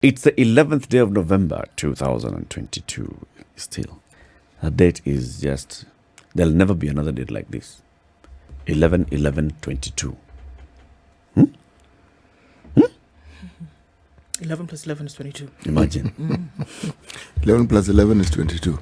It's the 11th day of November 2022. Still, a date is just, there'll never be another date like this. 11/11/22. 11 plus 11 is 22. Imagine. 11 plus 11 is 22.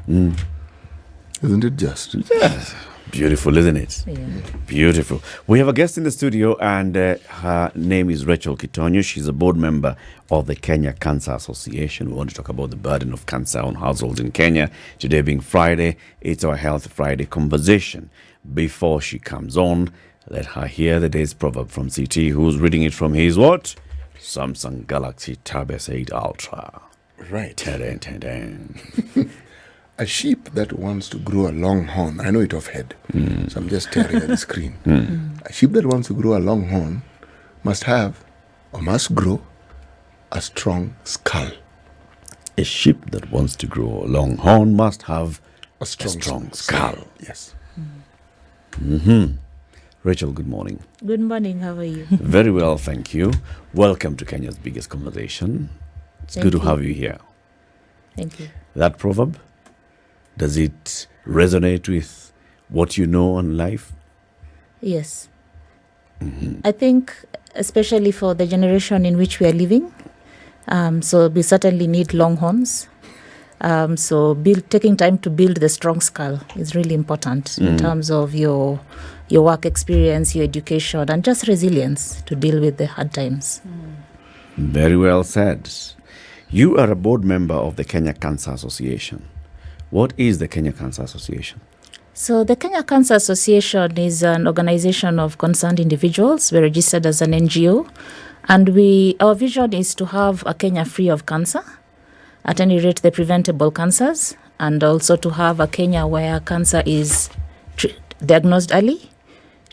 Isn't it just? Yes. Beautiful, isn't it? Yeah. Beautiful. We have a guest in the studio, and her name is Rachel Kitonyo. She's a board member of the Kenya Cancer Association. We want to talk about the burden of cancer on households in Kenya. Today being Friday, it's our Health Friday conversation. Before she comes on, let her hear the day's proverb from CT, who's reading it from his what? Samsung Galaxy Tab S8 Ultra. Right. Ta-dan, ta-dan. A sheep that wants to grow a long horn, I know it off head, so I'm just staring at the screen. A sheep that wants to grow a long horn must have, or must grow, a strong skull. A sheep that wants to grow a long horn must have A strong skull. Yes. Rachel, good morning. Good morning. How are you? Very well, thank you. Welcome to Kenya's biggest conversation. It's Thank good to you. have you here. Thank you. That proverb, does it resonate with what you know in life? Yes. I think, especially for the generation in which we are living, so we certainly need long horns. So taking time to build the strong skull is really important in terms of your work experience, your education, and just resilience to deal with the hard times. Very well said. You are a board member of the Kenya Cancer Association. What is the Kenya Cancer Association? So the Kenya Cancer Association is an organization of concerned individuals. We're registered as an NGO, and our vision is to have a Kenya free of cancer, at any rate the preventable cancers, and also to have a Kenya where cancer is diagnosed early,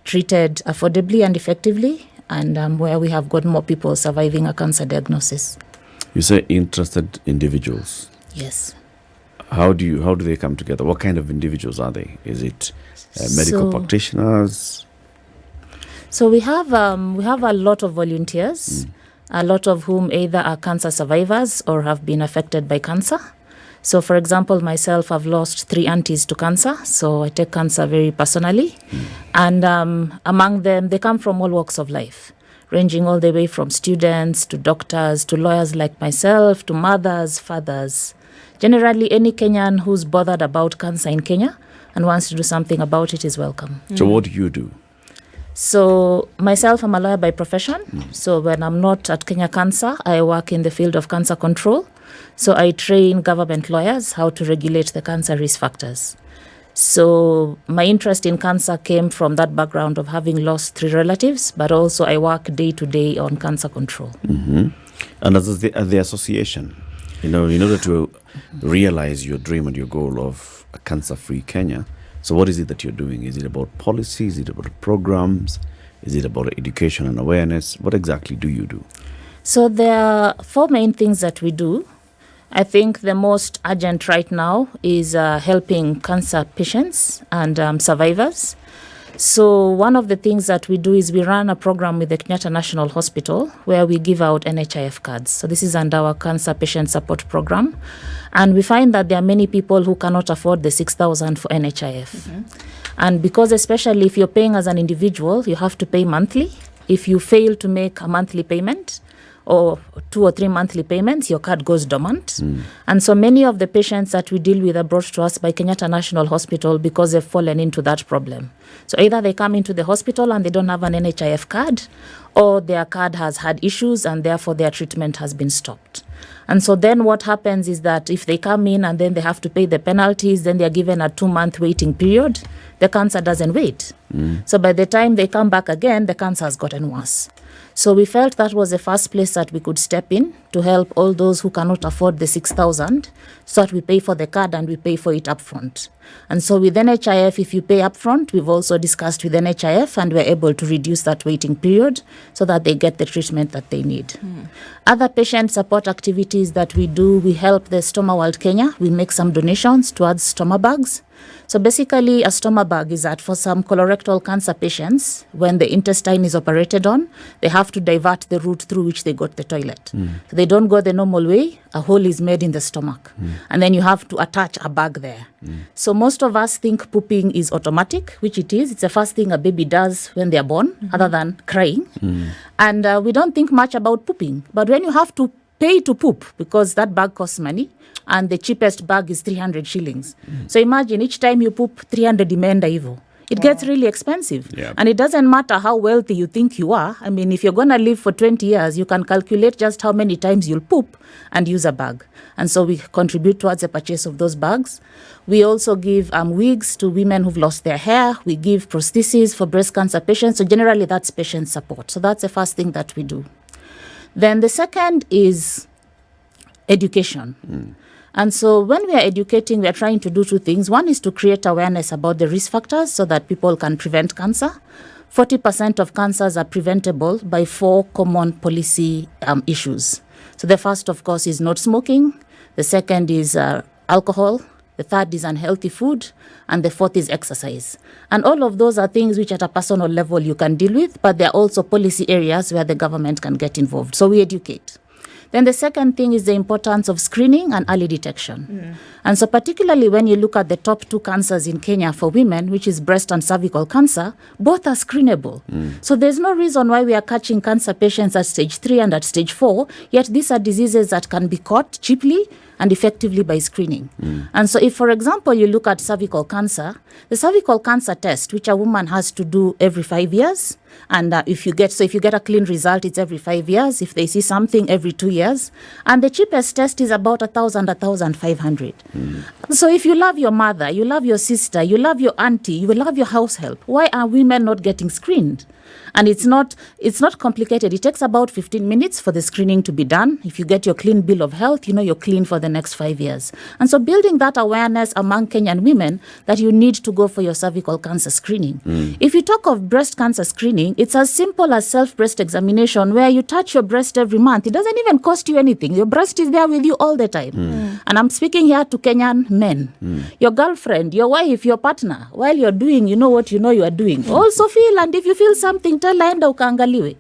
treated affordably and effectively, and where we have got more people surviving a cancer diagnosis. You say interested individuals. Yes. How do they come together? What kind of individuals are they? Is it medical practitioners? So we have a lot of volunteers, a lot of whom either are cancer survivors or have been affected by cancer. So, for example, myself, I've lost 3 aunties to cancer, so I take cancer very personally. And among them, they come from all walks of life, ranging all the way from students to doctors to lawyers like myself to mothers, fathers. Generally, any Kenyan who's bothered about cancer in Kenya and wants to do something about it is welcome. So what do you do? So myself, I'm a lawyer by profession. So when I'm not at Kenya Cancer, I work in the field of cancer control. So I train government lawyers how to regulate the cancer risk factors. So my interest in cancer came from that background of having lost 3 relatives, but also I work day to day on cancer control. And as the association, in order to realize your dream and your goal of a cancer-free Kenya, so what is it that you're doing? Is it about policy? Is it about programs? Is it about education and awareness? What exactly do you do? So there are 4 main things that we do. I think the most urgent right now is helping cancer patients and survivors. So one of the things that we do is we run a program with the Kenyatta National Hospital where we give out NHIF cards. So this is under our cancer patient support program. And we find that there are many people who cannot afford the 6,000 for NHIF. And because especially if you're paying as an individual, you have to pay monthly. If you fail to make a monthly payment, or 2 or 3 monthly payments, your card goes dormant. And so many of the patients that we deal with are brought to us by Kenyatta National Hospital because they've fallen into that problem. So either they come into the hospital and they don't have an NHIF card, or their card has had issues and therefore their treatment has been stopped. And so then what happens is that if they come in and then they have to pay the penalties, then they're given a 2-month waiting period. The cancer doesn't wait. So by the time they come back again, the cancer has gotten worse. So we felt that was the first place that we could step in to help all those who cannot afford the 6,000, so that we pay for the card and we pay for it upfront. And so with NHIF, if you pay upfront, we've also discussed with NHIF and we're able to reduce that waiting period so that they get the treatment that they need. Other patient support activities that we do, we help the Stoma World Kenya. We make some donations towards stoma bags. So basically, a stoma bag is that for some colorectal cancer patients, when the intestine is operated on, they have to divert the route through which they go to the toilet. So they don't go the normal way. A hole is made in the stomach. And then you have to attach a bag there. So most of us think pooping is automatic, which it is. It's the first thing a baby does when they're born, other than crying. And we don't think much about pooping. But when you have to pay to poop, because that bag costs money, and the cheapest bag is 300 shillings. So imagine each time you poop 300 imenda hivyo. It gets really expensive. Yep. And it doesn't matter how wealthy you think you are. I mean, if you're going to live for 20 years, you can calculate just how many times you'll poop and use a bag. And so we contribute towards the purchase of those bags. We also give wigs to women who've lost their hair. We give prostheses for breast cancer patients. So generally, that's patient support. So that's the first thing that we do. Then the second is education. And so when we are educating, we are trying to do two things. One is to create awareness about the risk factors so that people can prevent cancer. 40% of cancers are preventable by 4 common policy issues. So the first, of course, is not smoking. The second is alcohol. The third is unhealthy food. And the fourth is exercise. And all of those are things which at a personal level you can deal with, but there are also policy areas where the government can get involved. So we educate. Then the second thing is the importance of screening and early detection. And so particularly when you look at the top 2 cancers in Kenya for women, which is breast and cervical cancer, both are screenable. So there's no reason why we are catching cancer patients at stage 3 and at stage 4, yet these are diseases that can be caught cheaply and effectively by screening. And so if, for example, you look at cervical cancer, the cervical cancer test, which a woman has to do every 5 years, and if you get a clean result, it's every 5 years. If they see something, every 2 years. And the cheapest test is about 1,000, 1,500. So if you love your mother, you love your sister, you love your auntie, you love your house help, why are women not getting screened? And it's not complicated. It takes about 15 minutes for the screening to be done. If you get your clean bill of health, you're clean for the next 5 years. And so building that awareness among Kenyan women that you need to go for your cervical cancer screening. If you talk of breast cancer screening, it's as simple as self-breast examination where you touch your breast every month. It doesn't even cost you anything. Your breast is there with you all the time. And I'm speaking here to Kenyan men. Your girlfriend, your wife, your partner, while you're doing, what you are doing. Also feel, and if you feel something, tell enda ukaangaliwe.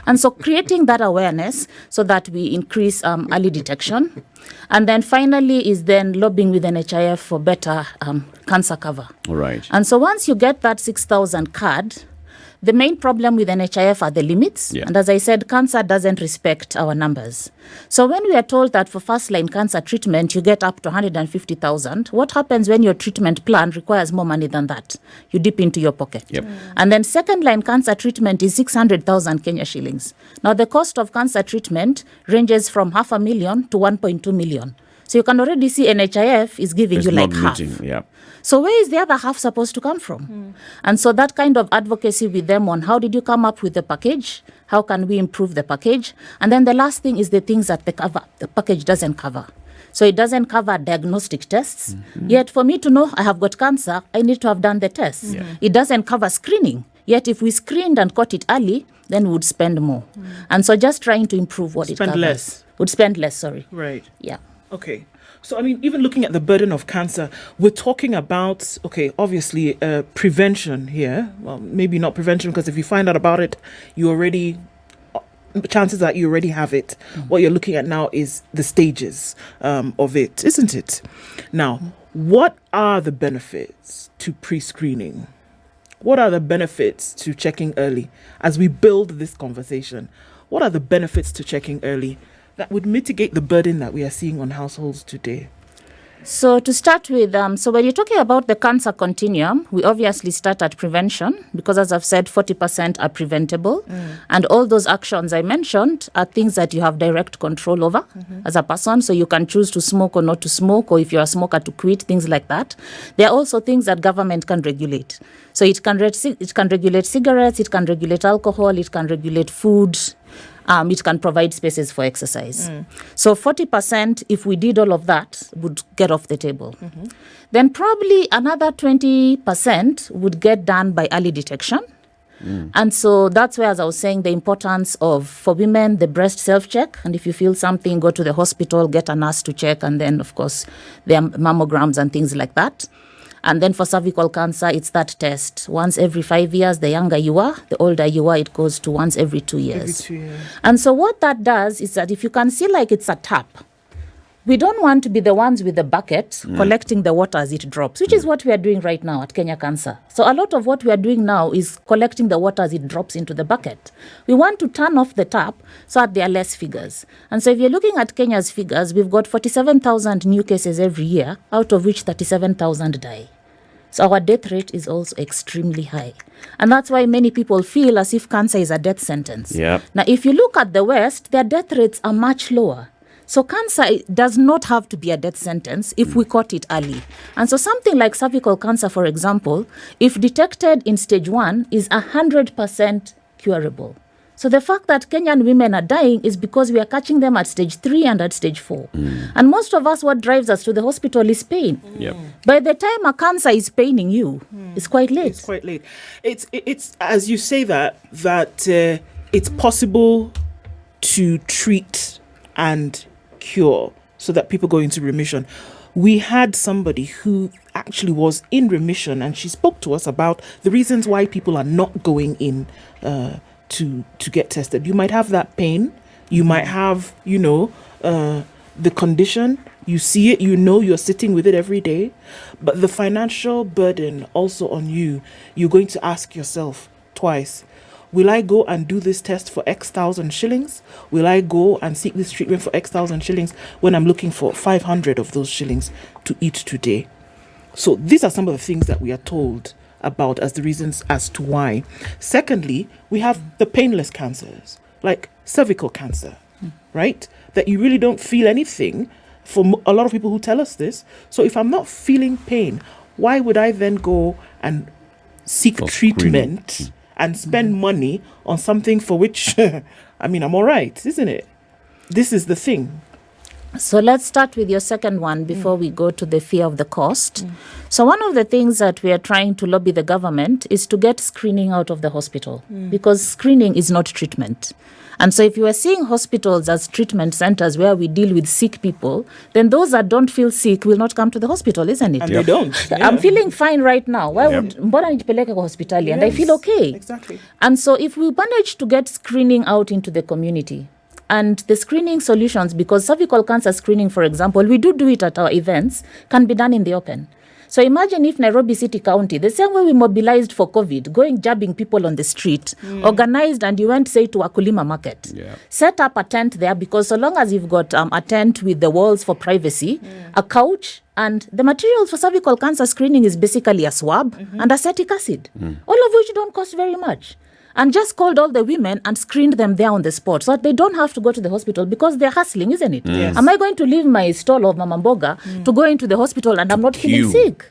And so creating that awareness so that we increase early detection. And then finally is then lobbying with NHIF for better cancer cover. All right. And so once you get that 6,000 card, the main problem with NHIF are the limits. Yeah. And as I said, cancer doesn't respect our numbers. So when we are told that for first-line cancer treatment, you get up to 150,000, what happens when your treatment plan requires more money than that? You dip into your pocket. Yep. And then second-line cancer treatment is 600,000 Kenya shillings. Now, the cost of cancer treatment ranges from 500,000 to 1.2 million. So you can already see NHIF is giving It's you like not half. meeting, yeah. So where is the other half supposed to come from? And so that kind of advocacy with them on how did you come up with the package? How can we improve the package? And then the last thing is the things that the package doesn't cover. So it doesn't cover diagnostic tests. Yet for me to know I have got cancer, I need to have done the tests. It doesn't cover screening. Yet if we screened and caught it early, then we would spend more. And so just trying to improve what it covers. Spend less. Would spend less, sorry. Right. Yeah. Okay. So, I mean, even looking at the burden of cancer, we're talking about, obviously prevention here. Well, maybe not prevention, because if you find out about it, chances that you already have it. What you're looking at now is the stages of it, isn't it? Now, what are the benefits to pre-screening? What are the benefits to checking early? As we build this conversation, what are the benefits to checking early that would mitigate the burden that we are seeing on households today? So to start with, so when you're talking about the cancer continuum, we obviously start at prevention because, as I've said, 40% are preventable. And all those actions I mentioned are things that you have direct control over as a person. So you can choose to smoke or not to smoke, or if you're a smoker to quit, things like that. There are also things that government can regulate. So it can regulate cigarettes, it can regulate alcohol, it can regulate food. It can provide spaces for exercise. So 40%, if we did all of that, would get off the table. Then probably another 20% would get done by early detection. And so that's where, as I was saying, the importance of, for women, the breast self-check. And if you feel something, go to the hospital, get a nurse to check. And then, of course, there are mammograms and things like that. And then for cervical cancer, it's that test. Once every 5 years, the younger you are, the older you are, it goes to once every 2 years. Every 2 years. And so what that does is that if you can see like it's a tap, we don't want to be the ones with the bucket collecting the water as it drops, which is what we are doing right now at Kenya Cancer. So a lot of what we are doing now is collecting the water as it drops into the bucket. We want to turn off the tap so that there are less figures. And so if you're looking at Kenya's figures, we've got 47,000 new cases every year, out of which 37,000 die. So our death rate is also extremely high. And that's why many people feel as if cancer is a death sentence. Yep. Now, if you look at the West, their death rates are much lower. So cancer does not have to be a death sentence if we caught it early. And so something like cervical cancer, for example, if detected in stage 1, is 100% curable. So the fact that Kenyan women are dying is because we are catching them at stage 3 and at stage 4. And most of us, what drives us to the hospital is pain. Yep. By the time a cancer is paining you, it's quite late. It's quite late. It's as you say that it's possible to treat and cure so that people go into remission. We had somebody who actually was in remission, and she spoke to us about the reasons why people are not going in to get tested. You might have that pain, you might have the condition, you see it, you're sitting with it every day, but the financial burden also on you're going to ask yourself twice. Will I go and do this test for X thousand shillings? Will I go and seek this treatment for X thousand shillings when I'm looking for 500 of those shillings to eat today? So these are some of the things that we are told about as the reasons as to why. Secondly, we have the painless cancers, like cervical cancer, right? That you really don't feel anything, for a lot of people who tell us this. So if I'm not feeling pain, why would I then go and seek treatment and spend money on something for which, I'm all right, isn't it? This is the thing. So let's start with your second one before we go to the fear of the cost. So one of the things that we are trying to lobby the government is to get screening out of the hospital, because screening is not treatment. And so if you are seeing hospitals as treatment centers where we deal with sick people, then those that don't feel sick will not come to the hospital, isn't it? And they don't. Yeah. I'm feeling fine right now. Why would mbona nijipeleke kwa hospitali? And I feel okay. Exactly. And so if we manage to get screening out into the community, and the screening solutions, because cervical cancer screening, for example, we do it at our events, can be done in the open. So imagine if Nairobi City County, the same way we mobilized for COVID, going jabbing people on the street, organized, and you went, say, to Wakulima Market, set up a tent there, because so long as you've got a tent with the walls for privacy, a couch, and the materials for cervical cancer screening is basically a swab and acetic acid, all of which don't cost very much. And just called all the women and screened them there on the spot so that they don't have to go to the hospital, because they're hustling, isn't it? Yes. Am I going to leave my stall of Mama Mboga to go into the hospital and I'm not feeling sick?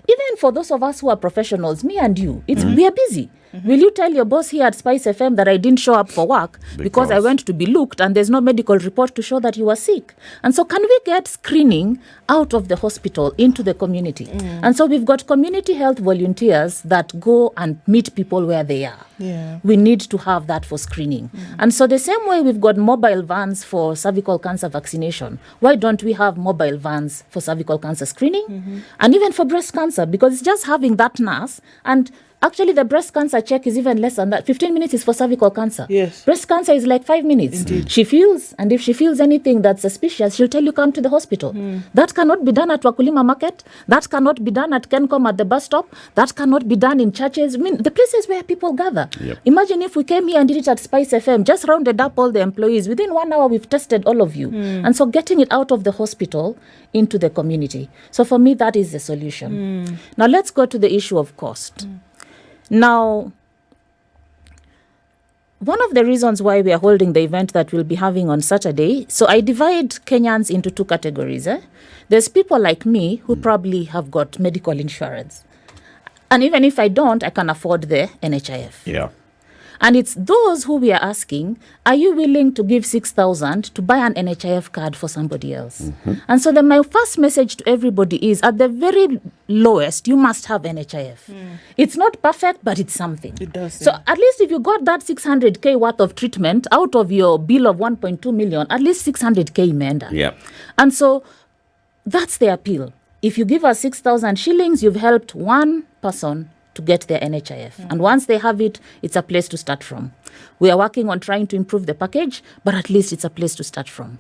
Even for those of us who are professionals, me and you, we are busy. Will you tell your boss here at SpiceFM that I didn't show up for work because I went to be looked and there's no medical report to show that you were sick? And so can we get screening out of the hospital into the community? And so we've got community health volunteers that go and meet people where they are. Yeah. We need to have that for screening. And so the same way we've got mobile vans for cervical cancer vaccination, why don't we have mobile vans for cervical cancer screening? And even for breast cancer, because it's just having that nurse. And actually, the breast cancer check is even less than that. 15 minutes is for cervical cancer. Yes. Breast cancer is like 5 minutes. Indeed. She feels, and if she feels anything that's suspicious, she'll tell you come to the hospital. That cannot be done at Wakulima Market. That cannot be done at Kencom at the bus stop. That cannot be done in churches. The places where people gather. Yep. Imagine if we came here and did it at SpiceFM, just rounded up all the employees. Within 1 hour, we've tested all of you. And so getting it out of the hospital into the community. So for me, that is the solution. Now let's go to the issue of cost. Now, one of the reasons why we are holding the event that we'll be having on Saturday, so I divide Kenyans into 2 categories. There's people like me who probably have got medical insurance. And even if I don't, I can afford the NHIF. Yeah. And it's those who we are asking, are you willing to give 6,000 to buy an NHIF card for somebody else? And so then my first message to everybody is, at the very lowest, you must have NHIF. It's not perfect, but it's something. It does. So at least if you got that 600K worth of treatment out of your bill of 1.2 million, at least 600K imeenda. Yeah. And so that's the appeal. if you give us 6,000 shillings, you've helped one person to get their NHIF. And once they have it, it's a place to start from. We are working on trying to improve the package, but at least it's a place to start from.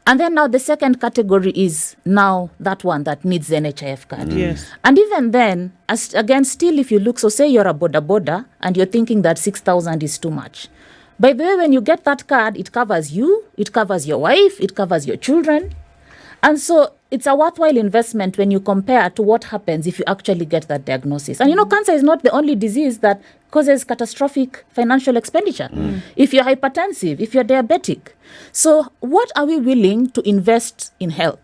And then now the second category is now that one that needs the NHIF card. Yes. And even then, again, still if you look, so say you're a boda and you're thinking that 6,000 is too much. By the way, when you get that card, it covers you, it covers your wife, it covers your children. And so it's a worthwhile investment when you compare to what happens if you actually get that diagnosis. And cancer is not the only disease that causes catastrophic financial expenditure. If you're hypertensive, if you're diabetic. So what are we willing to invest in health?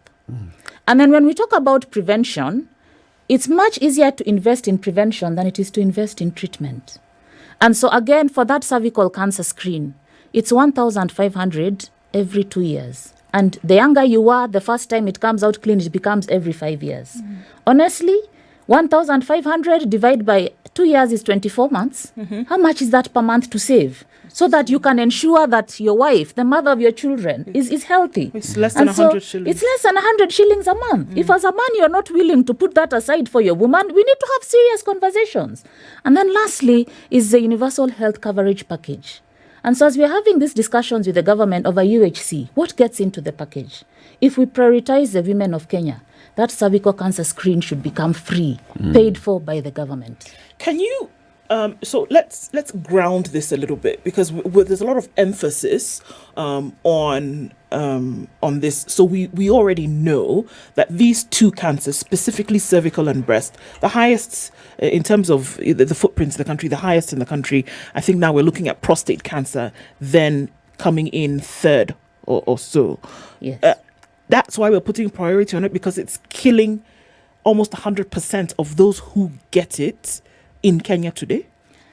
And then when we talk about prevention, it's much easier to invest in prevention than it is to invest in treatment. And so again, for that cervical cancer screen, it's 1,500 every 2 years. And the younger you are, the first time it comes out clean, it becomes every 5 years. Honestly, 1,500 divided by 2 years is 24 months. How much is that per month to save? So that you can ensure that your wife, the mother of your children, is healthy. It's less than 100 shillings. It's less than 100 shillings a month. If as a man you're not willing to put that aside for your woman, we need to have serious conversations. And then lastly is the universal health coverage package. And so as we're having these discussions with the government over UHC, what gets into the package? If we prioritize the women of Kenya, that cervical cancer screen should become free, paid for by the government. Can you so let's ground this a little bit, because there's a lot of emphasis on this. So we already know that these two cancers, specifically cervical and breast, the highest in terms of the footprints in the country, the highest in the country. I think now we're looking at prostate cancer, then coming in third or so. Yes. That's why we're putting priority on it, because it's killing almost 100% of those who get it in Kenya today.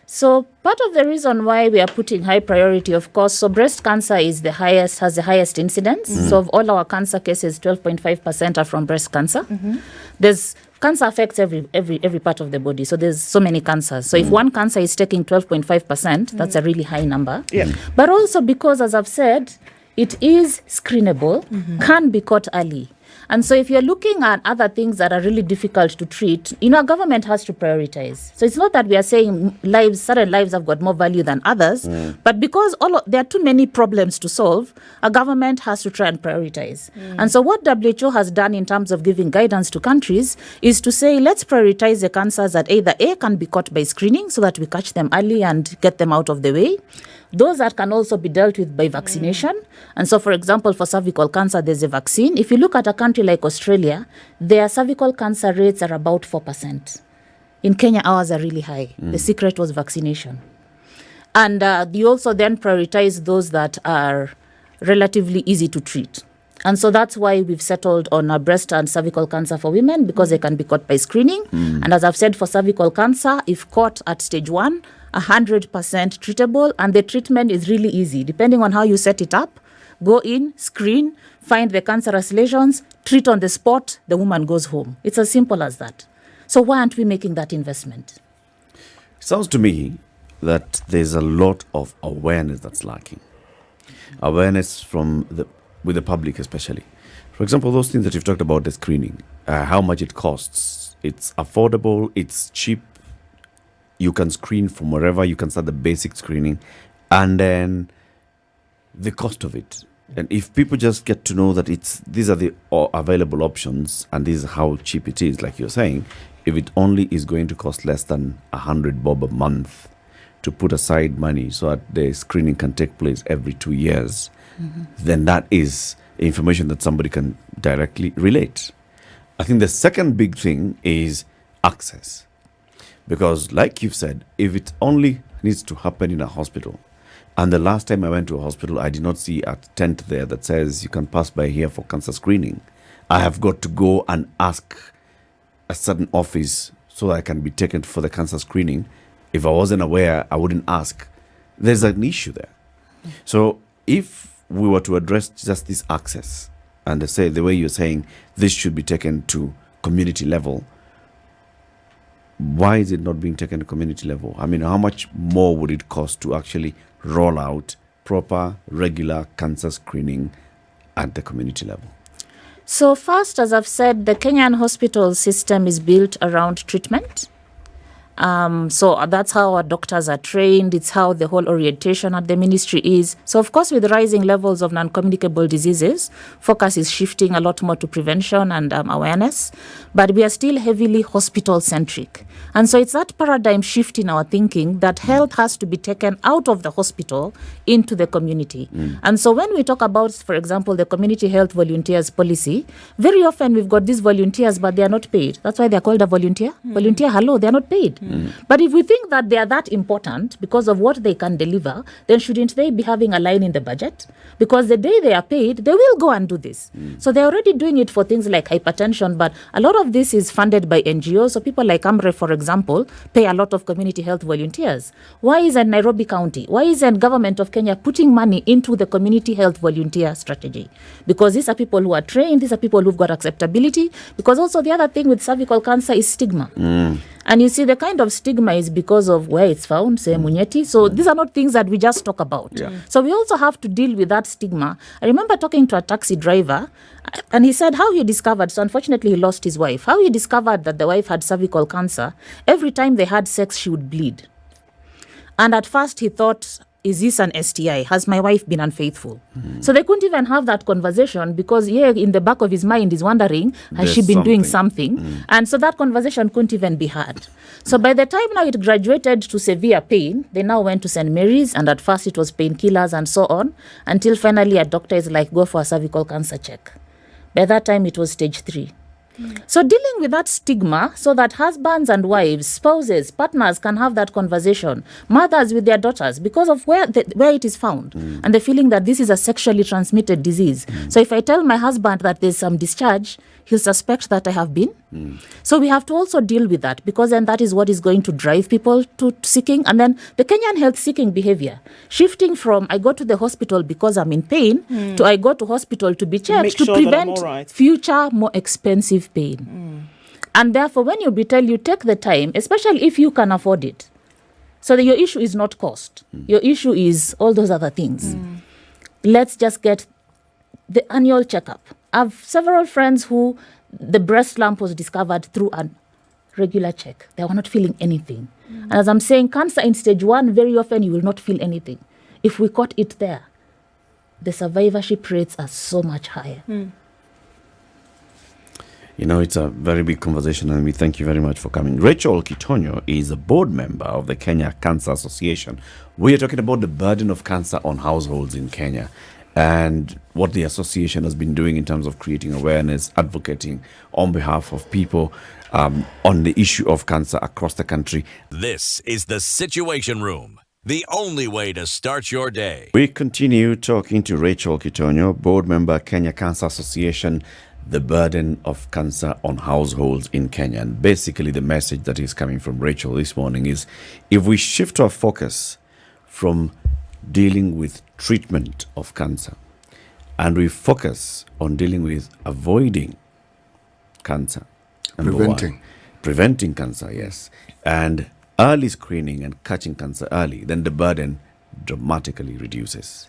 So part of the reason why we are putting high priority, of course, so breast cancer is has the highest incidence. So of all our cancer cases, 12.5% are from breast cancer. There's cancer affects every part of the body. So there's so many cancers. So if one cancer is taking 12.5%, that's a really high number. Yeah. But also because, as I've said, it is screenable, can be caught early. And so if you're looking at other things that are really difficult to treat, government has to prioritize. So it's not that we are saying certain lives have got more value than others, but because there are too many problems to solve, a government has to try and prioritize. And so what WHO has done in terms of giving guidance to countries is to say, let's prioritize the cancers that either A, can be caught by screening so that we catch them early and get them out of the way. Those that can also be dealt with by vaccination. And so, for example, for cervical cancer, there's a vaccine. If you look at a country like Australia, their cervical cancer rates are about 4%. In Kenya, ours are really high. The secret was vaccination. And you also then prioritize those that are relatively easy to treat. And so that's why we've settled on breast and cervical cancer for women, because they can be caught by screening. And as I've said, for cervical cancer, if caught at stage 1, 100% treatable, and the treatment is really easy. Depending on how you set it up, go in, screen, find the cancerous lesions, treat on the spot, the woman goes home. It's as simple as that. So why aren't we making that investment? Sounds to me that there's a lot of awareness that's lacking. Awareness with the public especially. For example, those things that you've talked about, the screening, how much it costs. It's affordable, it's cheap. You can screen from wherever, you can start the basic screening, and then the cost of it. And if people just get to know that these are the available options and this is how cheap it is, like you're saying, if it only is going to cost less than 100 bob a month to put aside money so that the screening can take place every 2 years, then that is information that somebody can directly relate. I think the second big thing is access. Because like you've said, if it only needs to happen in a hospital, and the last time I went to a hospital, I did not see a tent there that says you can pass by here for cancer screening. I have got to go and ask a certain office so that I can be taken for the cancer screening. If I wasn't aware, I wouldn't ask. There's an issue there. So if we were to address just this access, and say the way you're saying this should be taken to community level, why is it not being taken to community level? I mean, how much more would it cost to actually roll out proper, regular cancer screening at the community level? So first, as I've said, the Kenyan hospital system is built around treatment. So that's how our doctors are trained. It's how the whole orientation at the ministry is. So of course, with rising levels of non-communicable diseases, focus is shifting a lot more to prevention and awareness. But we are still heavily hospital-centric. And so it's that paradigm shift in our thinking that health has to be taken out of the hospital into the community. And so when we talk about, for example, the community health volunteers policy, very often we've got these volunteers, but they are not paid. That's why they're called a volunteer. Volunteer, hello, they're not paid. But if we think that they are that important because of what they can deliver, then shouldn't they be having a line in the budget? Because the day they are paid, they will go and do this. So they're already doing it for things like hypertension, but a lot of this is funded by NGOs. So people like Amre, for example, pay a lot of community health volunteers. Why isn't Nairobi County, why isn't government of Kenya putting money into the community health volunteer strategy? Because these are people who are trained, these are people who've got acceptability. Because also the other thing with cervical cancer is stigma. And you see, the kind of stigma is because of where it's found, say Munyeti. So these are not things that we just talk about. So we also have to deal with that stigma. I remember talking to a taxi driver, and he said how he discovered, so unfortunately he lost his wife, how he discovered that the wife had cervical cancer. Every time they had sex, she would bleed. And at first he thought, is this an STI? Has my wife been unfaithful? So they couldn't even have that conversation because in the back of his mind is wondering, has she been doing something? And so that conversation couldn't even be had. So by the time now it graduated to severe pain, they now went to St. Mary's, and at first it was painkillers and so on, until finally a doctor is like, go for a cervical cancer check. By that time it was stage 3. So dealing with that stigma so that husbands and wives, spouses, partners can have that conversation, mothers with their daughters, because of where it is found, and the feeling that this is a sexually transmitted disease. So if I tell my husband that there's some discharge, he'll suspect that I have been. So we have to also deal with that, because then that is what is going to drive people to seeking. And then the Kenyan health seeking behavior, shifting from I go to the hospital because I'm in pain to I go to hospital to be checked to prevent future more expensive pain. And therefore, when you take the time, especially if you can afford it. So your issue is not cost. Your issue is all those other things. Let's just get the annual checkup. I have several friends who the breast lump was discovered through a regular check. They were not feeling anything. And as I'm saying, cancer in stage 1, very often you will not feel anything. If we caught it there, the survivorship rates are so much higher. You know, it's a very big conversation, and we thank you very much for coming. Rachel Kitonyo is a board member of the Kenya Cancer Association. We are talking about the burden of cancer on households in Kenya and what the association has been doing in terms of creating awareness, advocating on behalf of people on the issue of cancer across the country. This is the Situation Room, the only way to start your day. We continue talking to Rachel Kitonyo, board member, Kenya Cancer Association, the burden of cancer on households in Kenya. And basically the message that is coming from Rachel this morning is, if we shift our focus from dealing with treatment of cancer and we focus on dealing with avoiding cancer, preventing cancer, yes, and early screening and catching cancer early, then the burden dramatically reduces.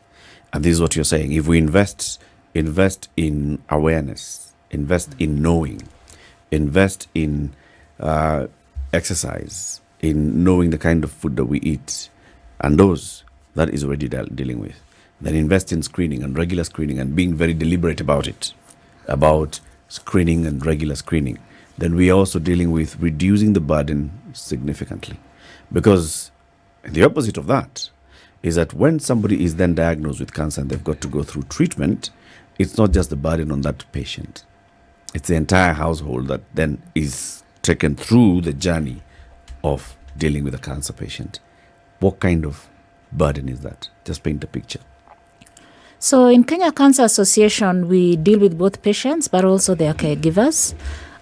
And this is what you're saying. If we invest in awareness, invest in knowing, invest in exercise, in knowing the kind of food that we eat, and those that is already dealing with, then invest in screening and regular screening and being very deliberate about it, about screening and regular screening, then we are also dealing with reducing the burden significantly. Because the opposite of that is that when somebody is then diagnosed with cancer and they've got to go through treatment, it's not just the burden on that patient. It's the entire household that then is taken through the journey of dealing with a cancer patient. What kind of burden is that? Just paint the picture. So in Kenya Cancer Association, we deal with both patients but also their caregivers.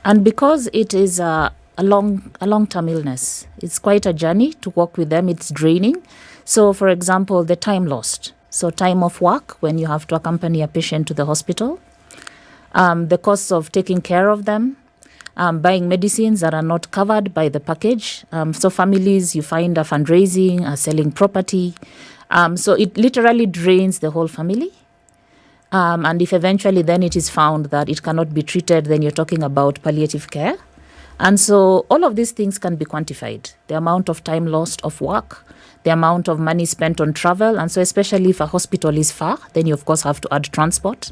And because it is a long-term illness, it's quite a journey to work with them. It's draining. So for example, the time lost. So time off work when you have to accompany a patient to the hospital. The costs of taking care of them. Buying medicines that are not covered by the package. So families, you find, are fundraising, are selling property. So it literally drains the whole family. And if eventually then it is found that it cannot be treated, then you're talking about palliative care. And so all of these things can be quantified. The amount of time lost of work, the amount of money spent on travel. And so especially if a hospital is far, then you of course have to add transport.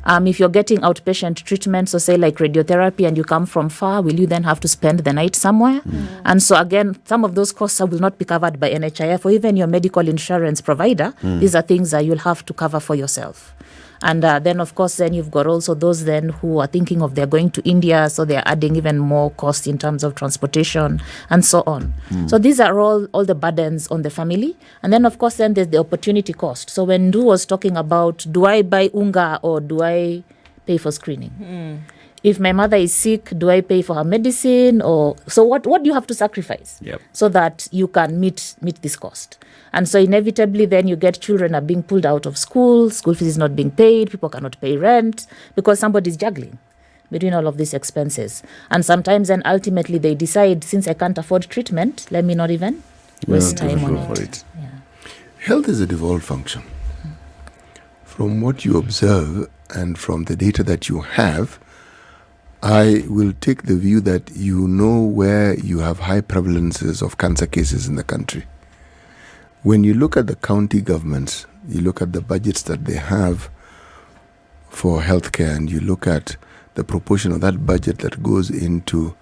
If you're getting outpatient treatment, so say like radiotherapy, and you come from far, will you then have to spend the night somewhere? And so again, some of those costs will not be covered by NHIF or even your medical insurance provider. These are things that you'll have to cover for yourself. And then, of course, then you've got also those then who are thinking of they're going to India, so they're adding even more cost in terms of transportation and so on. So these are all the burdens on the family. And then, of course, then there's the opportunity cost. So when Ndu was talking about, do I buy unga or do I pay for screening? If my mother is sick, do I pay for her medicine? Or so what do you have to sacrifice so that you can meet this cost? And so inevitably then you get children are being pulled out of school fees is not being paid, people cannot pay rent because somebody's juggling between all of these expenses. And sometimes then ultimately they decide, since I can't afford treatment, let me not even waste time on it. Yeah. Health is a devolved function. From what you observe and from the data that you have, I will take the view that you know where you have high prevalences of cancer cases in the country. When you look at the county governments, you look at the budgets that they have for healthcare, and you look at the proportion of that budget that goes into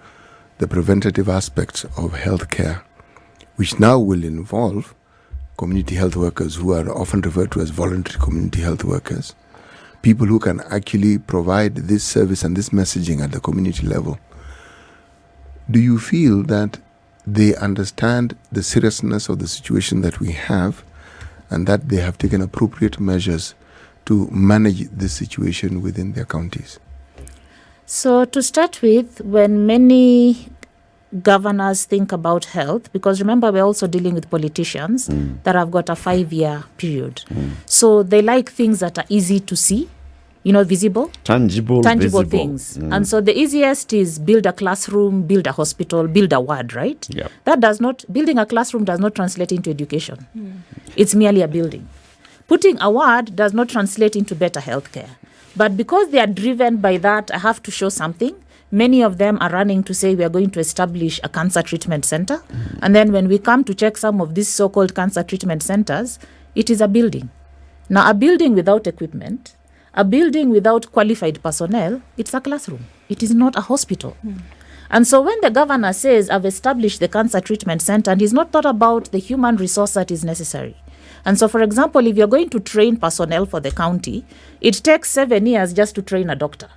the preventative aspects of healthcare, which now will involve community health workers who are often referred to as voluntary community health workers, people who can actually provide this service and this messaging at the community level. Do you feel that they understand the seriousness of the situation that we have and that they have taken appropriate measures to manage this situation within their counties? So to start with, when many governors think about health, because remember we're also dealing with politicians that have got a 5-year period. So they like things that are easy to see, visible. Tangible visible things. And so the easiest is build a classroom, build a hospital, build a ward, right? Yep. Building a classroom does not translate into education. It's merely a building. Putting a ward does not translate into better healthcare. But because they are driven by that, I have to show something. Many of them are running to say we are going to establish a cancer treatment center. And then when we come to check some of these so-called cancer treatment centers, it is a building. Now, a building without equipment, a building without qualified personnel, it's a classroom. It is not a hospital. And so when the governor says, I've established the cancer treatment center, and he's not thought about the human resource that is necessary. And so, for example, if you're going to train personnel for the county, it takes 7 years just to train a doctor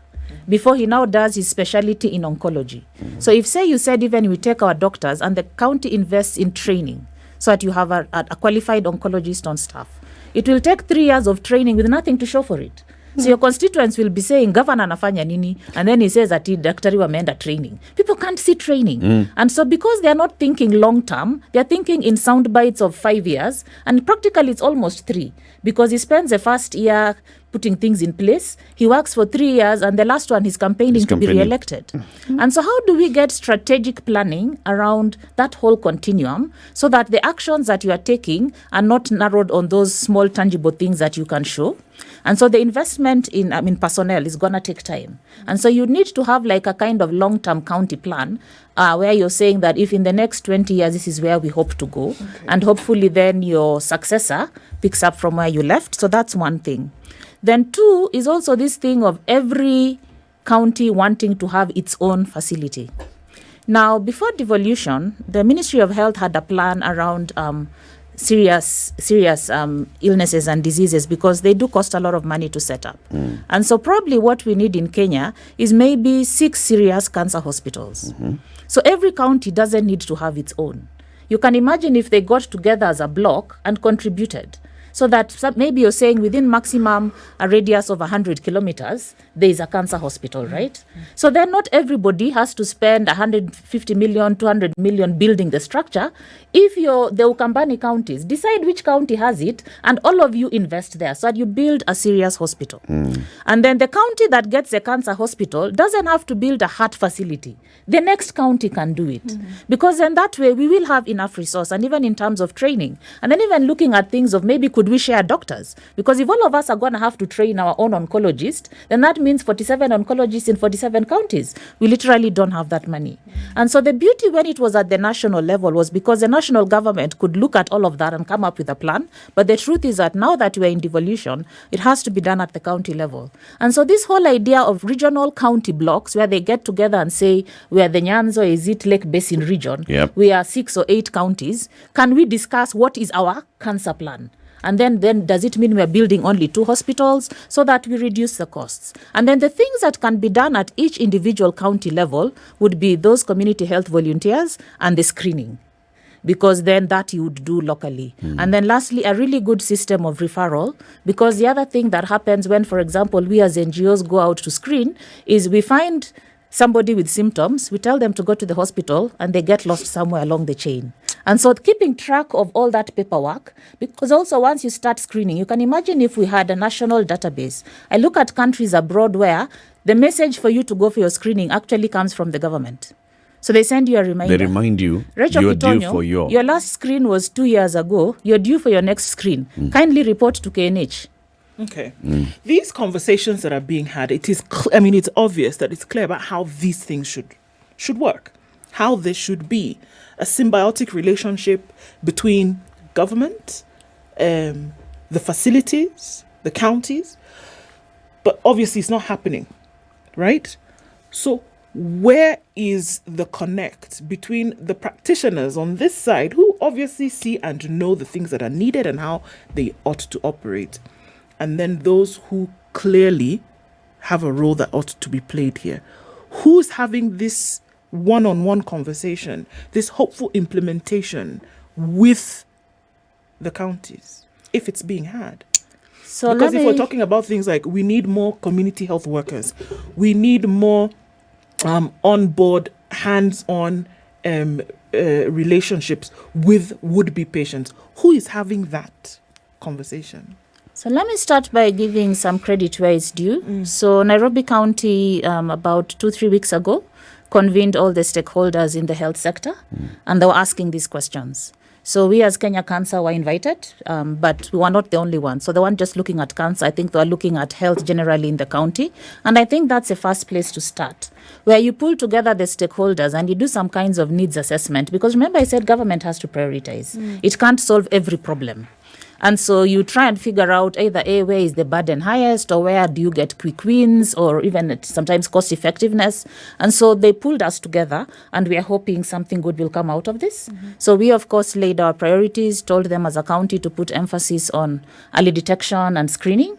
before he now does his specialty in oncology. So if, say, you said even we take our doctors and the county invests in training so that you have a qualified oncologist on staff, it will take 3 years of training with nothing to show for it. So your constituents will be saying, Governor anafanya nini? And then he says that daktari wameenda training. People can't see training. And so because they're not thinking long term, they're thinking in sound bites of 5 years. And practically it's almost 3. Because he spends the first year putting things in place. He works for 3 years, and the last one he's campaigning to be re-elected. And so how do we get strategic planning around that whole continuum so that the actions that you are taking are not narrowed on those small tangible things that you can show? And so the investment in personnel is going to take time. And so you need to have like a kind of long-term county plan where you're saying that if in the next 20 years, this is where we hope to go. Okay. And hopefully then your successor picks up from where you left. So that's one thing. Then 2 is also this thing of every county wanting to have its own facility. Now, before devolution, the Ministry of Health had a plan around serious illnesses and diseases because they do cost a lot of money to set up. And so probably what we need in Kenya is maybe 6 serious cancer hospitals. So every county doesn't need to have its own. You can imagine if they got together as a block and contributed. So that maybe you're saying within maximum a radius of 100 kilometers, there is a cancer hospital, right? So then not everybody has to spend 150 million, 200 million building the structure. If the Ukambani counties, decide which county has it, and all of you invest there so that you build a serious hospital. And then the county that gets a cancer hospital doesn't have to build a heart facility. The next county can do it. Because then that way we will have enough resource, and even in terms of training. And then even looking at things of maybe could could we share doctors? Because if all of us are going to have to train our own oncologist, then that means 47 oncologists in 47 counties. We literally don't have that money. And so the beauty when it was at the national level was because the national government could look at all of that and come up with a plan. But the truth is that now that we're in devolution, it has to be done at the county level. And so this whole idea of regional county blocks where they get together and say, we are the Nyanza or Is it Lake Basin region, we are 6 or 8 counties, can we discuss what is our cancer plan? And then does it mean we're building only 2 hospitals so that we reduce the costs? And then the things that can be done at each individual county level would be those community health volunteers and the screening, because then that you would do locally. And then lastly, a really good system of referral, because the other thing that happens when, for example, we as NGOs go out to screen is we find somebody with symptoms, we tell them to go to the hospital and they get lost somewhere along the chain. And so keeping track of all that paperwork, because also once you start screening, you can imagine if we had a national database. I look at countries abroad where the message for you to go for your screening actually comes from the government. So they send you a reminder. They remind you Rachel you're Kitonyo, due for your last screen was 2 years ago. You're due for your next screen. Kindly report to KNH. Okay. These conversations that are being had, it is it's obvious that it's clear about how these things should work, how they should be a symbiotic relationship between government, the facilities, the counties. But obviously it's not happening, right? So where is the connect between the practitioners on this side who obviously see and know the things that are needed and how they ought to operate, and then those who clearly have a role that ought to be played here? Who's having this one-on-one conversation, this hopeful implementation with the counties, if it's being had? So because if we're talking about things like we need more community health workers, we need more on-board, hands-on relationships with would-be patients, who is having that conversation? So let me start by giving some credit where it's due. So Nairobi County, about 2-3 weeks ago, convened all the stakeholders in the health sector, and they were asking these questions. So we as Kenya Cancer were invited, but we were not the only ones. So they weren't just looking at cancer. I think they were looking at health generally in the county. And I think that's the first place to start, where you pull together the stakeholders and you do some kinds of needs assessment. Because remember I said government has to prioritize. It can't solve every problem. And so you try and figure out either where is the burden highest, or where do you get quick wins, or even sometimes cost effectiveness. And so they pulled us together, and we are hoping something good will come out of this. So we, of course, laid our priorities, told them as a county to put emphasis on early detection and screening.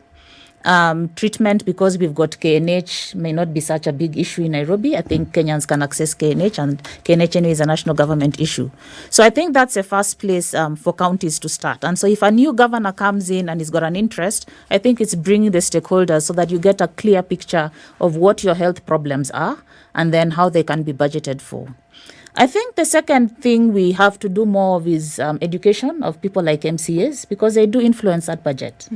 Treatment, because we've got KNH, may not be such a big issue in Nairobi. I think Kenyans can access KNH, and KNH anyway is a national government issue. So I think that's the first place for counties to start. And so if a new governor comes in and he's got an interest, I think it's bringing the stakeholders so that you get a clear picture of what your health problems are and then how they can be budgeted for. I think the second thing we have to do more of is education of people like MCAs, because they do influence that budget.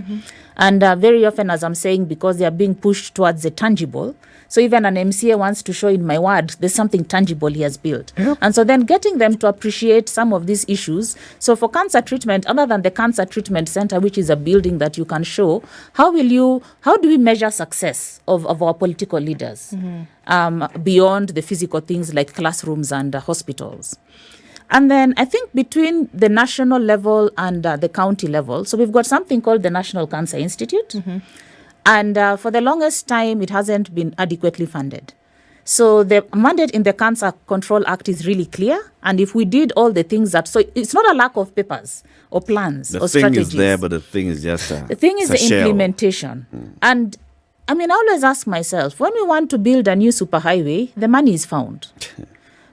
And very often, as I'm saying, because they are being pushed towards the tangible. So even an MCA wants to show in my ward, there's something tangible he has built. And so then getting them to appreciate some of these issues. So for cancer treatment, other than the Cancer Treatment Center, which is a building that you can show, how do we measure success of our political leaders beyond the physical things like classrooms and hospitals? And then I think between the national level and the county level, so we've got something called the National Cancer Institute. And for the longest time, it hasn't been adequately funded. So the mandate in the Cancer Control Act is really clear. And if we did all the things so it's not a lack of papers or plans or strategies. The thing is there, but the thing is just the thing is the implementation. And I always ask myself, when we want to build a new superhighway, the money is found.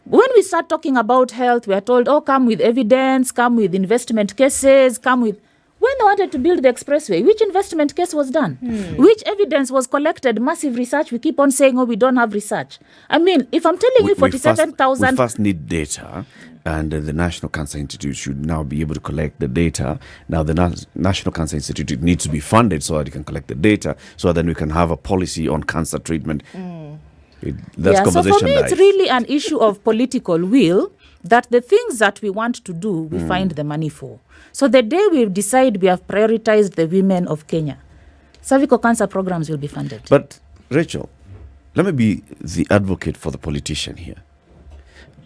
When we start talking about health, we are told, come with evidence, come with investment cases, come with... When they wanted to build the expressway, which investment case was done? Which evidence was collected? Massive research. We keep on saying, we don't have research. If I'm telling you 47,000... We first need data, and the National Cancer Institute should now be able to collect the data. Now, the National Cancer Institute needs to be funded so that it can collect the data, so that then we can have a policy on cancer treatment. So for me, it's really an issue of political will, that the things that we want to do, we find the money for. So the day we decide we have prioritized the women of Kenya, cervical cancer programs will be funded. But, Rachel, let me be the advocate for the politician here.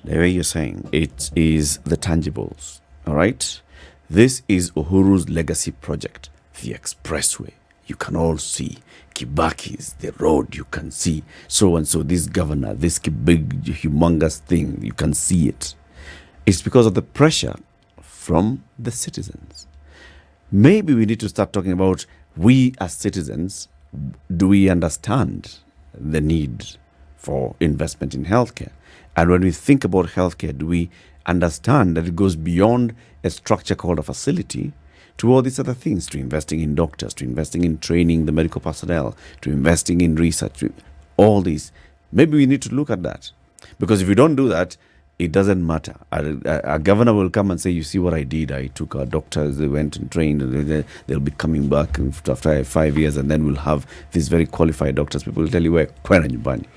The way you're saying, it is the tangibles, all right? This is Uhuru's legacy project, the expressway. You can all see Kibaki's, the road, you can see so-and-so, this governor, this big, humongous thing, you can see it. It's because of the pressure from the citizens. Maybe we need to start talking about, we as citizens, do we understand the need for investment in healthcare? And when we think about healthcare, do we understand that it goes beyond a structure called a facility to all these other things, to investing in doctors, to investing in training the medical personnel, to investing in research, all these? Maybe we need to look at that. Because if we don't do that, it doesn't matter. A governor will come and say, you see what I did. I took our doctors, they went and trained, and they'll be coming back after 5 years, and then we'll have these very qualified doctors. People will tell you, where nyumbani.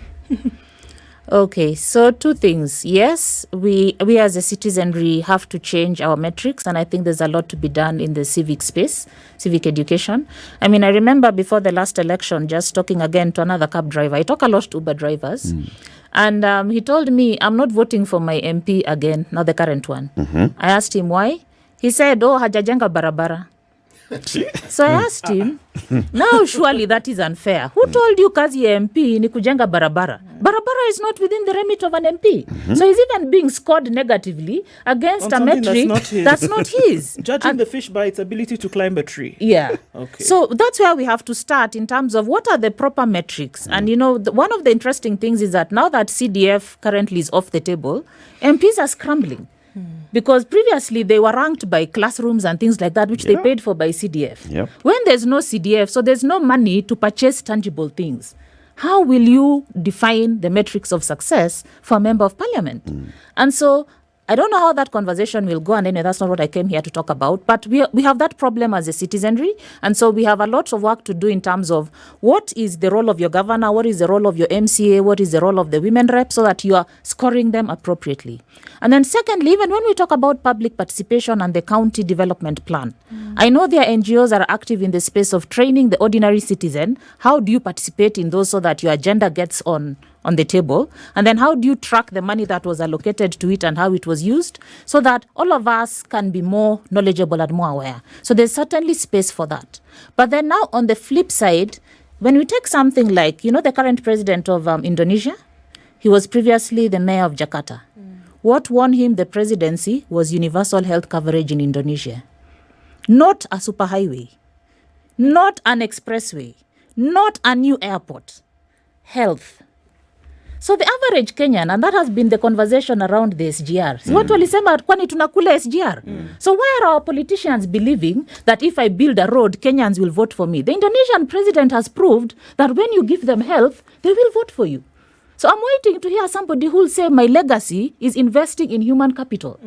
Okay, so two things. Yes, we as a citizenry have to change our metrics, and I think there's a lot to be done in the civic space, civic education. I mean, I remember before the last election, just talking again to another cab driver. I talk a lot to Uber drivers, and he told me, I'm not voting for my MP again, not the current one. I asked him why. He said, hajajenga barabara. So I asked him, now surely that is unfair. Who told you kazi ya MP ni kujenga barabara? Barabara is not within the remit of an MP. So he's even being scored negatively against a metric that's not his. Judging the fish by its ability to climb a tree. Yeah. Okay. So that's where we have to start in terms of what are the proper metrics. And, one of the interesting things is that now that CDF currently is off the table, MPs are scrambling. Because previously they were ranked by classrooms and things like that, which they paid for by CDF. Yep. When there's no CDF, so there's no money to purchase tangible things. How will you define the metrics of success for a member of parliament? And so I don't know how that conversation will go, and anyway, that's not what I came here to talk about. But we have that problem as a citizenry, and so we have a lot of work to do in terms of what is the role of your governor, what is the role of your MCA, what is the role of the women rep, so that you are scoring them appropriately. And then secondly, even when we talk about public participation and the county development plan, I know their NGOs are active in the space of training the ordinary citizen. How do you participate in those so that your agenda gets on the table? And then how do you track the money that was allocated to it and how it was used so that all of us can be more knowledgeable and more aware? So there's certainly space for that. But then now on the flip side, when we take something like, the current president of Indonesia, he was previously the mayor of Jakarta. What won him the presidency was universal health coverage in Indonesia. Not a superhighway, not an expressway, not a new airport. Health. So the average Kenyan, and that has been the conversation around the SGR. Watu walisema kwani tunakula SGR. So why are our politicians believing that if I build a road, Kenyans will vote for me? The Indonesian president has proved that when you give them health, they will vote for you. So I'm waiting to hear somebody who will say my legacy is investing in human capital.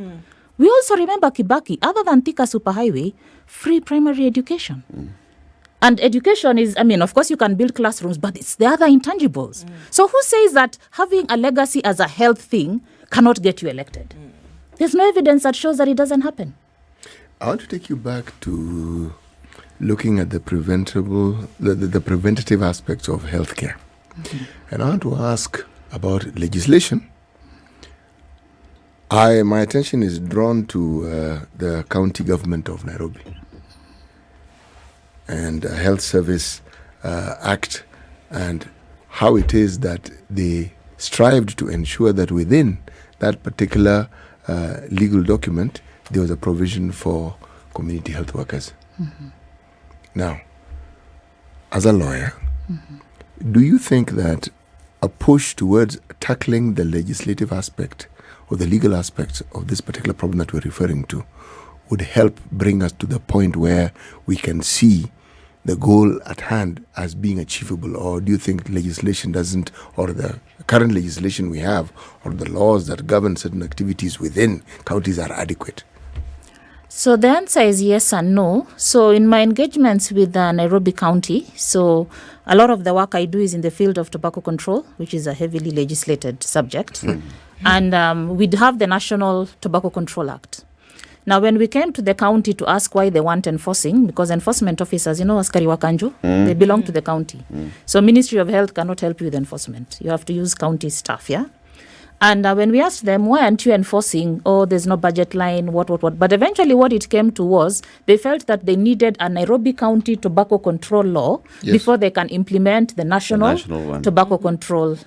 We also remember Kibaki, other than Thika Superhighway, free primary education. And education is, of course you can build classrooms, but it's the other intangibles. So who says that having a legacy as a health thing cannot get you elected? There's no evidence that shows that it doesn't happen. I want to take you back to looking at the preventative aspects of healthcare. And I want to ask about legislation. My attention is drawn to the county government of Nairobi and the Health Service Act, and how it is that they strived to ensure that within that particular legal document there was a provision for community health workers. Now, as a lawyer, do you think that a push towards tackling the legislative aspect or the legal aspects of this particular problem that we're referring to would help bring us to the point where we can see the goal at hand as being achievable? Or do you think legislation doesn't, or the current legislation we have, or the laws that govern certain activities within counties are adequate? So the answer is yes and no. So in my engagements with Nairobi County, so a lot of the work I do is in the field of tobacco control, which is a heavily legislated subject. And we'd have the National Tobacco Control Act. Now, when we came to the county to ask why they want enforcing, because enforcement officers, askari wakanju, they belong to the county. So Ministry of Health cannot help you with enforcement. You have to use county staff, yeah? And when we asked them, why aren't you enforcing? Oh, there's no budget line, what. But eventually what it came to was, they felt that they needed a Nairobi County Tobacco Control Law before they can implement the national tobacco control.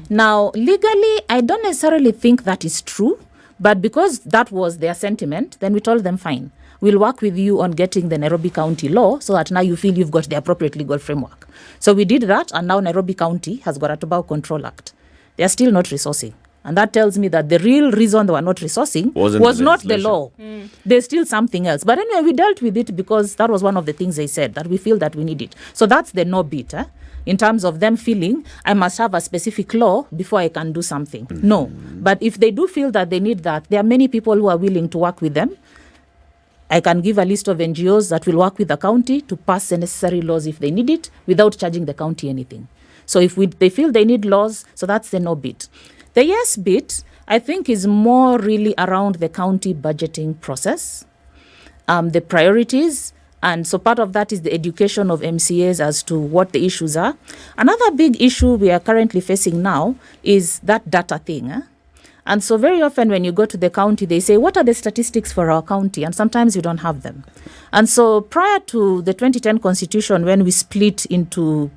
Now, legally, I don't necessarily think that is true. But because that was their sentiment, then we told them, fine, we'll work with you on getting the Nairobi County law so that now you feel you've got the appropriate legal framework. So we did that, and now Nairobi County has got a Tobacco Control Act. They are still not resourcing. And that tells me that the real reason they were not resourcing was not the law. There's still something else. But anyway, we dealt with it because that was one of the things they said, that we feel that we need it. So that's the no bit, in terms of them feeling I must have a specific law before I can do something. No. But if they do feel that they need that, there are many people who are willing to work with them. I can give a list of NGOs that will work with the county to pass the necessary laws if they need it without charging the county anything. So if they feel they need laws, so that's the no bit. The yes bit, I think, is more really around the county budgeting process, the priorities. And so part of that is the education of MCAs as to what the issues are. Another big issue we are currently facing now is that data thing. And so very often when you go to the county, they say, what are the statistics for our county? And sometimes you don't have them. And so prior to the 2010 constitution, when we split into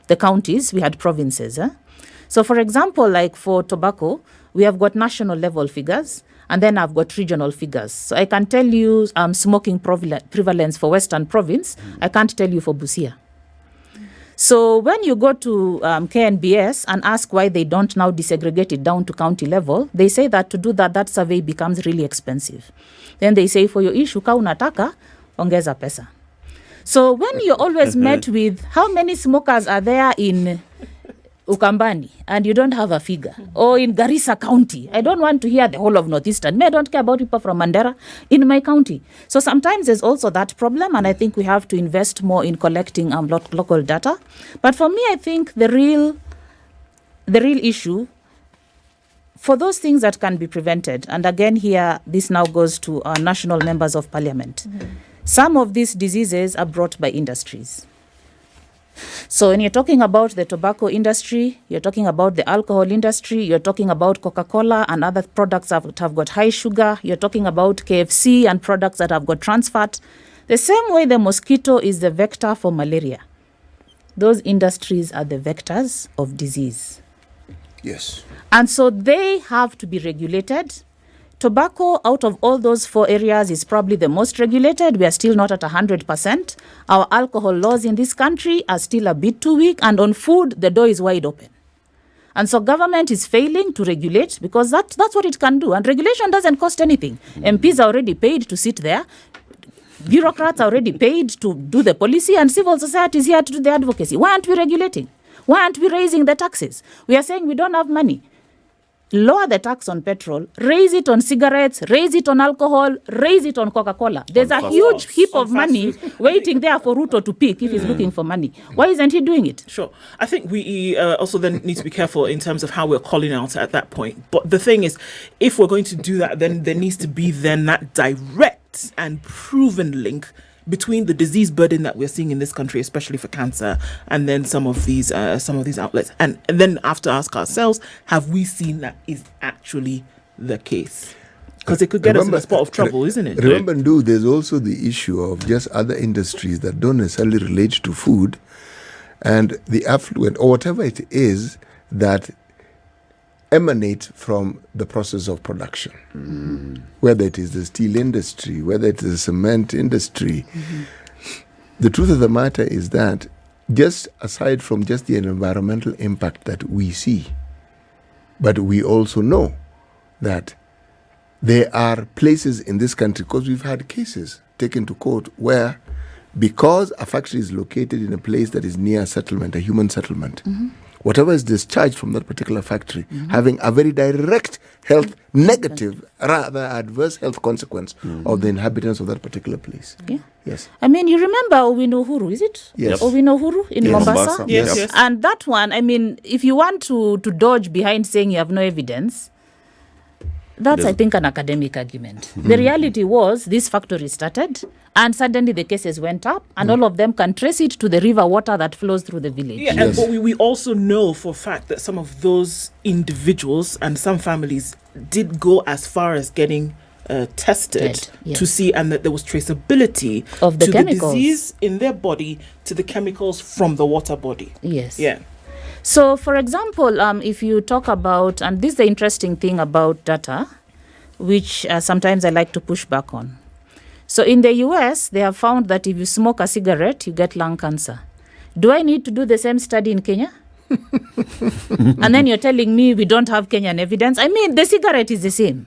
the counties, we had provinces. So for example, like for tobacco, we have got national level figures. And then I've got regional figures. So I can tell you smoking prevalence for Western Province. I can't tell you for Busia. So when you go to KNBS and ask why they don't now desegregate it down to county level, they say that to do that, that survey becomes really expensive. Then they say for your issue, ka unataka, ongeza pesa. So when you're always met with how many smokers are there in Ukambani, and you don't have a figure, or in Garissa County, I don't want to hear the whole of Northeastern. I don't care about people from Mandera in my county. So sometimes there's also that problem, and I think we have to invest more in collecting local data. But for me, I think the real issue for those things that can be prevented, and again here, this now goes to our national members of parliament. Some of these diseases are brought by industries. So when you're talking about the tobacco industry, you're talking about the alcohol industry, you're talking about Coca-Cola and other products that have got high sugar, you're talking about KFC and products that have got trans fat. The same way the mosquito is the vector for malaria. Those industries are the vectors of disease. Yes. And so they have to be regulated. Tobacco, out of all those 4 areas, is probably the most regulated. We are still not at 100%. Our alcohol laws in this country are still a bit too weak. And on food, the door is wide open. And so government is failing to regulate because that's what it can do. And regulation doesn't cost anything. MPs are already paid to sit there. Bureaucrats are already paid to do the policy. And civil society is here to do the advocacy. Why aren't we regulating? Why aren't we raising the taxes? We are saying we don't have money. Lower the tax on petrol, raise it on cigarettes, raise it on alcohol, raise it on Coca-Cola. There's a huge heap of money waiting there for Ruto to pick if he's looking for money. Why isn't he doing it? Sure. I think we also then need to be careful in terms of how we're calling out at that point. But the thing is, if we're going to do that, then there needs to be then that direct and proven link between the disease burden that we're seeing in this country, especially for cancer, and then some of these outlets, and then after ask ourselves, have we seen that is actually the case? Because it could get us in a spot of trouble, isn't it? Remember, Ndu, there's also the issue of just other industries that don't necessarily relate to food, and the affluent or whatever it is that emanate from the process of production, whether it is the steel industry, whether it is the cement industry. The truth of the matter is that just aside from just the environmental impact that we see, but we also know that there are places in this country, because we've had cases taken to court where, because a factory is located in a place that is near a settlement, a human settlement, whatever is discharged from that particular factory, having a very direct health, negative, rather adverse health consequence of the inhabitants of that particular place. Yeah. Yes. I mean, you remember Owinohuru, is it? Yes. Owinohuru in Mombasa? Yes. And that one, I mean, if you want to dodge behind saying you have no evidence, That's, I think, an academic argument. The reality was this factory started and suddenly the cases went up and all of them can trace it to the river water that flows through the village. Yeah, and, but we also know for a fact that some of those individuals and some families did go as far as getting tested to see, and that there was traceability of the to chemicals. the disease in their body to the chemicals from the water body. Yes. Yeah. So, for example, if you talk about, and this is the interesting thing about data, which sometimes I like to push back on. So, in the US, they have found that if you smoke a cigarette, you get lung cancer. Do I need to do the same study in Kenya? And then you're telling me we don't have Kenyan evidence? I mean, the cigarette is the same.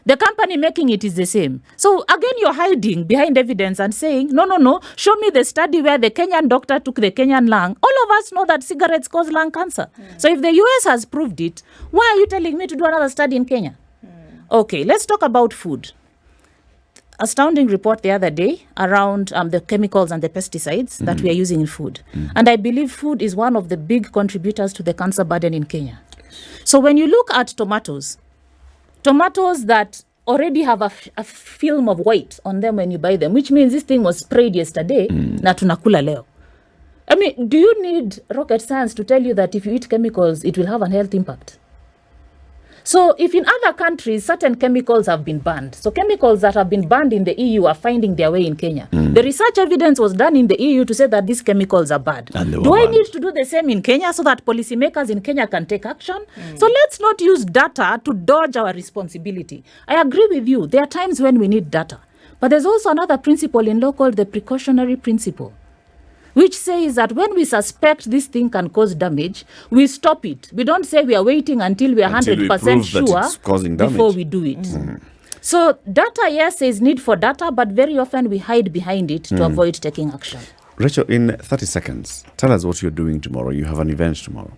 The company making it is the same. So again, you're hiding behind evidence and saying, no, show me the study where the Kenyan doctor took the Kenyan lung. All of us know that cigarettes cause lung cancer. So if the US has proved it, why are you telling me to do another study in Kenya? Okay, let's talk about food. Astounding report the other day around the chemicals and the pesticides that we are using in food. And I believe food is one of the big contributors to the cancer burden in Kenya. So when you look at tomatoes that already have a film of white on them when you buy them, which means this thing was sprayed yesterday, na tunakula leo. I mean, do you need rocket science to tell you that if you eat chemicals, it will have an health impact? So if in other countries, certain chemicals have been banned, so chemicals that have been banned in the EU are finding their way in Kenya. The research evidence was done in the EU to say that these chemicals are bad. Do I need to do the same in Kenya so that policymakers in Kenya can take action? So let's not use data to dodge our responsibility. I agree with you. There are times when we need data. But there's also another principle in law called the precautionary principle, which says that when we suspect this thing can cause damage, we stop it. We don't say we are waiting until we are 100% sure before we do it. So data, yes, says need for data, but very often we hide behind it to avoid taking action. Rachel, in 30 seconds, tell us what you're doing tomorrow. You have an event tomorrow.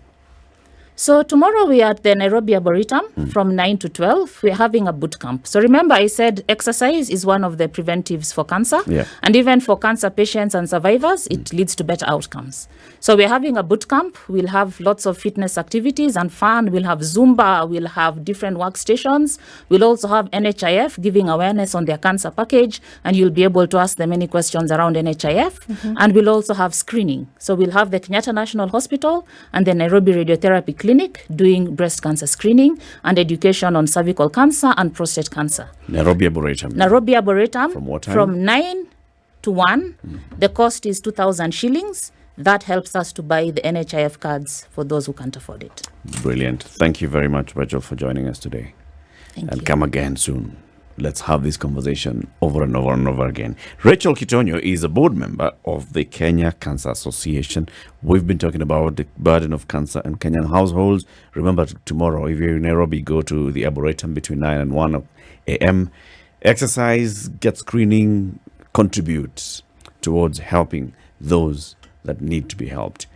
So tomorrow we are at the Nairobi Arboretum from 9 to 12. We're having a boot camp. So remember I said exercise is one of the preventives for cancer. Yeah. And even for cancer patients and survivors, it leads to better outcomes. So we're having a boot camp. We'll have lots of fitness activities and fun. We'll have Zumba. We'll have different workstations. We'll also have NHIF giving awareness on their cancer package. And you'll be able to ask them any questions around NHIF. And we'll also have screening. So we'll have the Kenyatta National Hospital and the Nairobi Radiotherapy Clinic doing breast cancer screening and education on cervical cancer and prostate cancer. Nairobi Arboretum. Nairobi Arboretum. From what time? From 9 to 1. The cost is 2,000 shillings. That helps us to buy the NHIF cards for those who can't afford it. Brilliant. Thank you very much, Rachel, for joining us today. Thank you. Come again soon. Let's have this conversation over and over and over again. Rachel Kitonyo is a board member of the Kenya Cancer Association. We've been talking about the burden of cancer in Kenyan households. Remember, tomorrow, if you're in Nairobi, go to the Arboretum between 9 and 1 a.m. Exercise, get screening, contribute towards helping those that need to be helped.